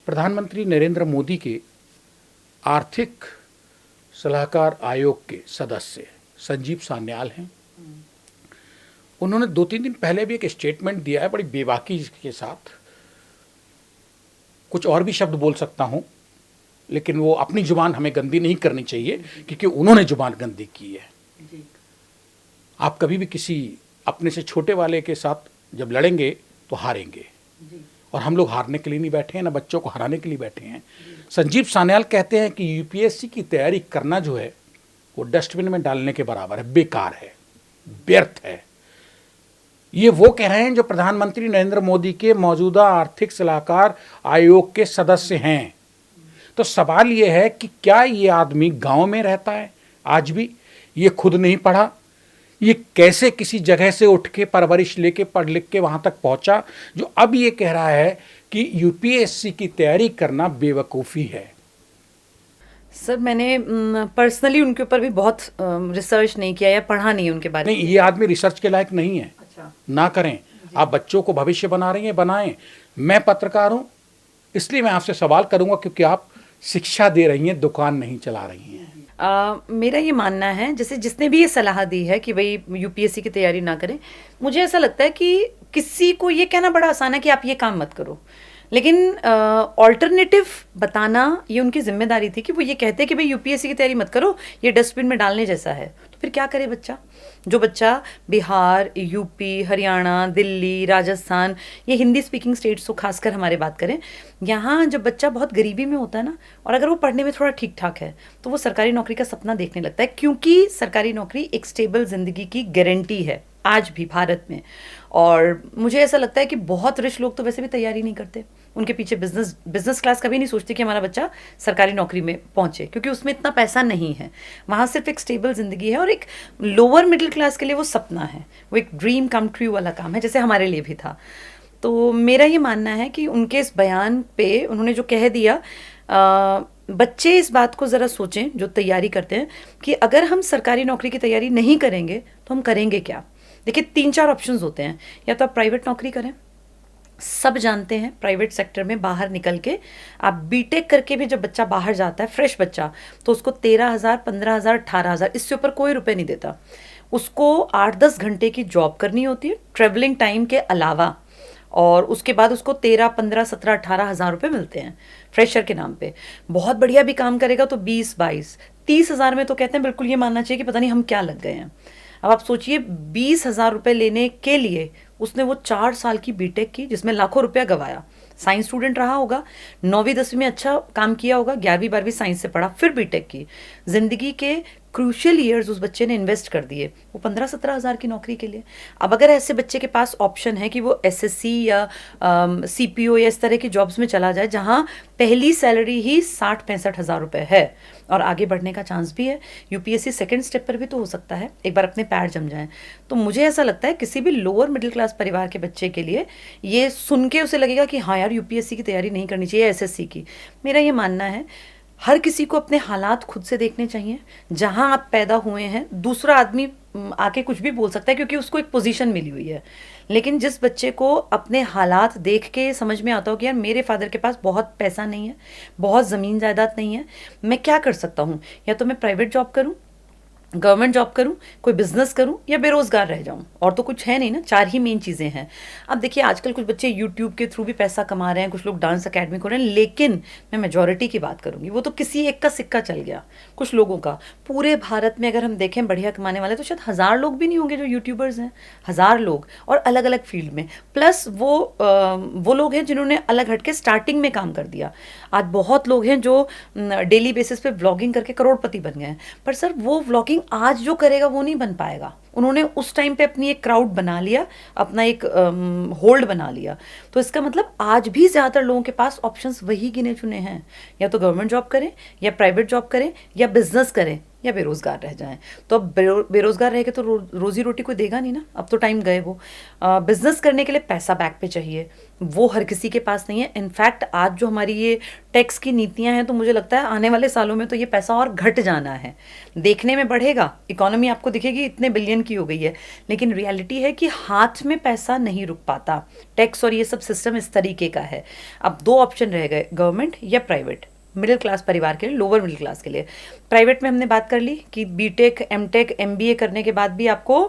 प्रधानमंत्री नरेंद्र मोदी के आर्थिक सलाहकार आयोग के सदस्य संजीव सान्याल हैं। उन्होंने 2-3 दिन पहले भी एक स्टेटमेंट दिया है, बड़ी बेबाकी के साथ। कुछ और भी शब्द बोल सकता हूं, लेकिन वो अपनी जुबान हमें गंदी नहीं करनी चाहिए, क्योंकि उन्होंने जुबान गंदी की है। आप कभी भी किसी अपने से छोटे वाले के साथ जब लड़ेंगे तो हारेंगे, और हम लोग हारने के लिए नहीं बैठे हैं, ना बच्चों को हराने के लिए बैठे हैं। संजीव सान्याल कहते हैं कि यूपीएससी की तैयारी करना जो है वो डस्टबिन में डालने के बराबर है, बेकार है, व्यर्थ है। ये वो कह रहे हैं जो प्रधानमंत्री नरेंद्र मोदी के मौजूदा आर्थिक सलाहकार आयोग के सदस्य हैं। तो सवाल ये है कि क्या ये आदमी गांव में रहता है आज भी, ये खुद नहीं पढ़ा, ये कैसे किसी जगह से उठ के परवरिश लेके पढ़ लिख के वहां तक पहुंचा, जो अब ये कह रहा है कि यूपीएससी की तैयारी करना बेवकूफ़ी है। सर, मैंने पर्सनली उनके ऊपर भी बहुत रिसर्च नहीं किया या पढ़ा नहीं उनके बारे में। नहीं, ये आदमी रिसर्च के लायक नहीं है। अच्छा। ना करें। आप बच्चों को भविष्य बना रही हैं, बनाएं। मैं पत्रकार हूं, इसलिए मैं आपसे सवाल करूंगा, क्योंकि आप शिक्षा दे रही हैं, दुकान नहीं चला रही हैं। मेरा ये मानना है, जैसे जिसने भी ये सलाह दी है कि भाई यूपीएससी की तैयारी ना करें, मुझे ऐसा लगता है कि किसी को ये कहना बड़ा आसान है कि आप ये काम मत करो, लेकिन ऑल्टरनेटिव बताना ये उनकी जिम्मेदारी थी कि वो ये कहते कि भाई यूपीएससी की तैयारी मत करो, ये डस्टबिन में डालने जैसा है। तो फिर क्या करे बच्चा? जो बच्चा बिहार, यूपी, हरियाणा, दिल्ली, राजस्थान, ये हिंदी स्पीकिंग स्टेट्स को खासकर हमारे बात करें, यहाँ जब बच्चा बहुत गरीबी में होता है ना, और अगर वो पढ़ने में थोड़ा ठीक ठाक है, तो वो सरकारी नौकरी का सपना देखने लगता है, क्योंकि सरकारी नौकरी एक स्टेबल जिंदगी की गारंटी है आज भी भारत में। और मुझे ऐसा लगता है कि बहुत रिच लोग तो वैसे भी तैयारी नहीं करते, उनके पीछे बिजनेस क्लास कभी नहीं सोचती कि हमारा बच्चा सरकारी नौकरी में पहुंचे, क्योंकि उसमें इतना पैसा नहीं है। वहाँ सिर्फ एक स्टेबल जिंदगी है, और एक लोअर मिडिल क्लास के लिए वो सपना है, वो एक ड्रीम कम ट्रू वाला काम है, जैसे हमारे लिए भी था। तो मेरा ये मानना है कि उनके इस बयान पे उन्होंने जो कह दिया, बच्चे इस बात को ज़रा सोचें जो तैयारी करते हैं कि अगर हम सरकारी नौकरी की तैयारी नहीं करेंगे तो हम करेंगे क्या। देखिए, 3-4 ऑप्शंस होते हैं। या तो आप प्राइवेट नौकरी करें, सब जानते हैं प्राइवेट सेक्टर में बाहर निकल के आप बीटेक करके भी जब बच्चा बाहर जाता है, फ्रेश बच्चा, तो उसको 13,000, 15,000, 18,000, इससे ऊपर कोई रुपए नहीं देता। उसको 8-10 घंटे की जॉब करनी होती है ट्रेवलिंग टाइम के अलावा, और उसके बाद उसको 13, 15, 17, 18,000 रुपये मिलते हैं फ्रेशर के नाम पे। बहुत बढ़िया भी काम करेगा तो 20, 22, 30,000 में तो कहते हैं बिल्कुल ये मानना चाहिए कि पता नहीं हम क्या लग गए हैं। अब आप सोचिए, 20,000 रुपये लेने के लिए उसने वो 4 साल की बीटेक की, जिसमें लाखों रुपया गवाया। साइंस स्टूडेंट रहा होगा, 9वीं 10वीं में अच्छा काम किया होगा, 11वीं 12वीं साइंस से पढ़ा, फिर बीटेक की। जिंदगी के क्रूशियल ईयर्स उस बच्चे ने इन्वेस्ट कर दिए वो 15-17 हज़ार की नौकरी के लिए। अब अगर ऐसे बच्चे के पास ऑप्शन है कि वो एसएससी या सीपीओ या इस तरह की जॉब्स में चला जाए, जहां पहली सैलरी ही 60-65 हज़ार रुपये है, और आगे बढ़ने का चांस भी है, यूपीएससी सेकंड स्टेप पर भी तो हो सकता है, एक बार अपने पैर जम जाएं। तो मुझे ऐसा लगता है किसी भी लोअर मिडिल क्लास परिवार के बच्चे के लिए ये सुन के उसे लगेगा कि हाँ यार, यूपीएससी की तैयारी नहीं करनी चाहिए, एसएससी की। मेरा ये मानना है हर किसी को अपने हालात खुद से देखने चाहिए। जहां आप पैदा हुए हैं, दूसरा आदमी आके कुछ भी बोल सकता है क्योंकि उसको एक पोजीशन मिली हुई है, लेकिन जिस बच्चे को अपने हालात देख के समझ में आता हो कि यार मेरे फादर के पास बहुत पैसा नहीं है, बहुत ज़मीन जायदाद नहीं है, मैं क्या कर सकता हूँ, या तो मैं प्राइवेट जॉब करूँ, गवर्नमेंट जॉब करूं, कोई बिजनेस करूं, या बेरोजगार रह जाऊं, और तो कुछ है नहीं ना, 4 ही मेन चीज़ें हैं। अब देखिए, आजकल कुछ बच्चे यूट्यूब के थ्रू भी पैसा कमा रहे हैं, कुछ लोग डांस अकेडमी खोल रहे हैं, लेकिन मैं मेजॉरिटी की बात करूंगी, वो तो किसी एक का सिक्का चल गया, कुछ लोगों का। पूरे भारत में अगर हम देखें बढ़िया कमाने वाले तो शायद 1000 लोग भी नहीं होंगे जो यूट्यूबर्स हैं, 1000 लोग, और अलग अलग फील्ड में। प्लस वो लोग हैं जिन्होंने अलग हट के स्टार्टिंग में काम कर दिया। आज बहुत लोग हैं जो डेली बेसिस पे व्लॉगिंग करके करोड़पति बन गए हैं, पर सर वो व्लॉगिंग आज जो करेगा वो नहीं बन पाएगा। उन्होंने उस टाइम पे अपनी एक क्राउड बना लिया, अपना एक होल्ड बना लिया। तो इसका मतलब आज भी ज़्यादातर लोगों के पास ऑप्शंस वही गिने चुने हैं, या तो गवर्नमेंट जॉब करें, या प्राइवेट जॉब करें, या बिजनेस करें, या बेरोज़गार रह जाएं। तो अब बेरोज़गार रह के तो रोज़ी रोटी कोई देगा नहीं ना, अब तो टाइम गए वो। बिज़नेस करने के लिए पैसा बैक पे चाहिए, वो हर किसी के पास नहीं है। इनफैक्ट आज जो हमारी ये टैक्स की नीतियां हैं, तो मुझे लगता है आने वाले सालों में तो ये पैसा और घट जाना है। देखने में बढ़ेगा, इकोनॉमी आपको दिखेगी इतने बिलियन की हो गई है, लेकिन रियलिटी है कि हाथ में पैसा नहीं रुक पाता। टैक्स और ये सब सिस्टम इस तरीके का है। अब दो ऑप्शन रह गए, गवर्नमेंट या प्राइवेट। मिडिल क्लास परिवार के लिए, लोअर मिडिल क्लास के लिए प्राइवेट में हमने बात कर ली कि बीटेक, एमटेक, एमबीए करने के बाद भी आपको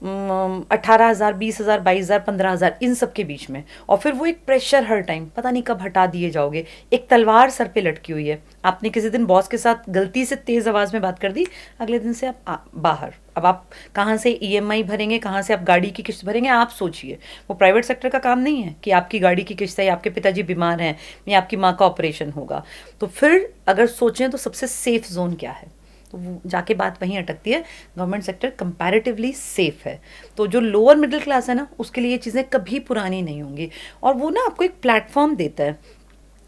18,000, 20,000, 22,000, 15,000 इन सब के बीच में, और फिर वो एक प्रेशर हर टाइम, पता नहीं कब हटा दिए जाओगे। एक तलवार सर पे लटकी हुई है। आपने किसी दिन बॉस के साथ गलती से तेज आवाज में बात कर दी, अगले दिन से आप बाहर। अब आप कहाँ से ईएमआई भरेंगे, कहाँ से आप गाड़ी की किस्त भरेंगे, आप सोचिए। वो प्राइवेट सेक्टर का काम नहीं है कि आपकी गाड़ी की किस्त है, आपके पिताजी बीमार हैं या आपकी माँ का ऑपरेशन होगा। तो फिर अगर सोचें तो सबसे सेफ जोन क्या है, तो वो जाके बात वहीं अटकती है। गवर्नमेंट सेक्टर कंपैरेटिवली सेफ है। तो जो लोअर मिडिल क्लास है ना, उसके लिए ये चीज़ें कभी पुरानी नहीं होंगी। और वो ना आपको एक प्लेटफॉर्म देता है।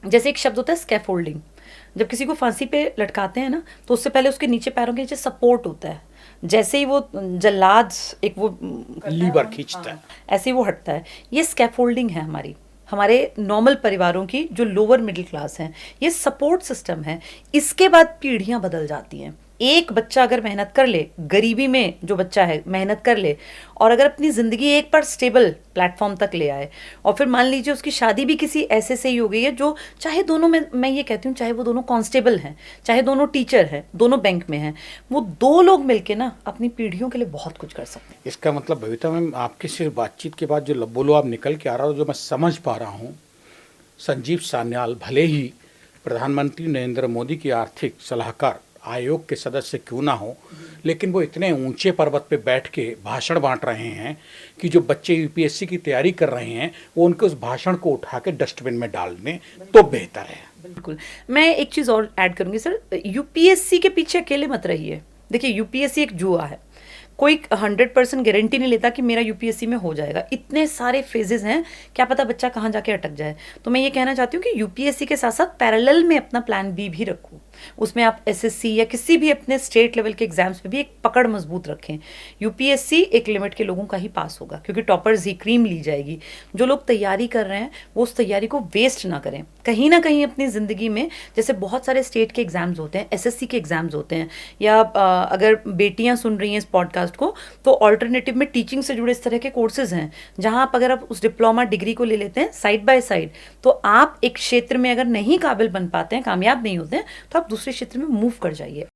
जैसे एक शब्द होता है स्कैफोल्डिंग, जब किसी को फांसी पे लटकाते हैं ना, तो उससे पहले उसके नीचे पैरों के नीचे सपोर्ट होता है। जैसे ही वो जल्लाद एक वो लीवर खींचता है, ऐसे ही वो हटता है। ये स्कैफोल्डिंग है हमारे नॉर्मल परिवारों की, जो लोअर मिडिल क्लास हैं। ये सपोर्ट सिस्टम है। इसके बाद पीढ़ियां बदल जाती हैं। एक बच्चा अगर मेहनत कर ले, गरीबी में जो बच्चा है मेहनत कर ले, और अगर अपनी ज़िंदगी एक बार स्टेबल प्लेटफॉर्म तक ले आए, और फिर मान लीजिए उसकी शादी भी किसी ऐसे से ही हो गई है जो, चाहे दोनों में, मैं ये कहती हूँ, चाहे वो दोनों कांस्टेबल हैं, चाहे दोनों टीचर हैं, दोनों बैंक में हैं, वो दो लोग मिलके ना अपनी पीढ़ियों के लिए बहुत कुछ कर सकते हैं। इसका मतलब बबीता मैम, आपकी सिर्फ बातचीत के बाद जो लब्बोलो आप निकल के आ रहा हो, जो मैं समझ पा रहा हूँ, संजीव सान्याल भले ही प्रधानमंत्री नरेंद्र मोदी के आर्थिक सलाहकार आयोग के सदस्य क्यों ना हो, लेकिन वो इतने ऊंचे पर्वत पे बैठ के भाषण बांट रहे हैं कि जो बच्चे यूपीएससी की तैयारी कर रहे हैं, वो उनके उस भाषण को उठा के डस्टबिन में डाल दें तो बेहतर है। बिल्कुल। मैं एक चीज़ और ऐड करूंगी सर, यूपीएससी के पीछे अकेले मत रहिए। देखिए, यूपीएससी एक जुआ है। कोई 100% गारंटी नहीं लेता कि मेरा यूपीएससी में हो जाएगा। इतने सारे फेजेस हैं, क्या पता बच्चा कहाँ जाके अटक जाए। तो मैं ये कहना चाहती हूँ कि यूपीएससी के साथ साथ पैरेलल में अपना प्लान बी भी रखो। उसमें आप एसएससी या किसी भी अपने स्टेट लेवल के एग्जाम्स पे भी एक पकड़ मजबूत रखें। यूपीएससी एक लिमिट के लोगों का ही पास होगा, क्योंकि टॉपर्स ही क्रीम ली जाएगी। जो लोग तैयारी कर रहे हैं वो उस तैयारी को वेस्ट ना करें। कहीं ना कहीं अपनी ज़िंदगी में, जैसे बहुत सारे स्टेट के एग्जाम्स होते हैं, एसएससी के एग्जाम्स होते हैं, या अगर बेटियां सुन रही हैं इस पॉडकास्ट को, तो ऑल्टरनेटिव में टीचिंग से जुड़े इस तरह के कोर्सेज हैं, जहां आप अगर आप उस डिप्लोमा डिग्री को ले लेते हैं साइड बाय साइड, तो आप एक क्षेत्र में अगर नहीं काबिल बन पाते हैं, कामयाब नहीं होते हैं, तो आप दूसरे क्षेत्र में मूव कर जाइए।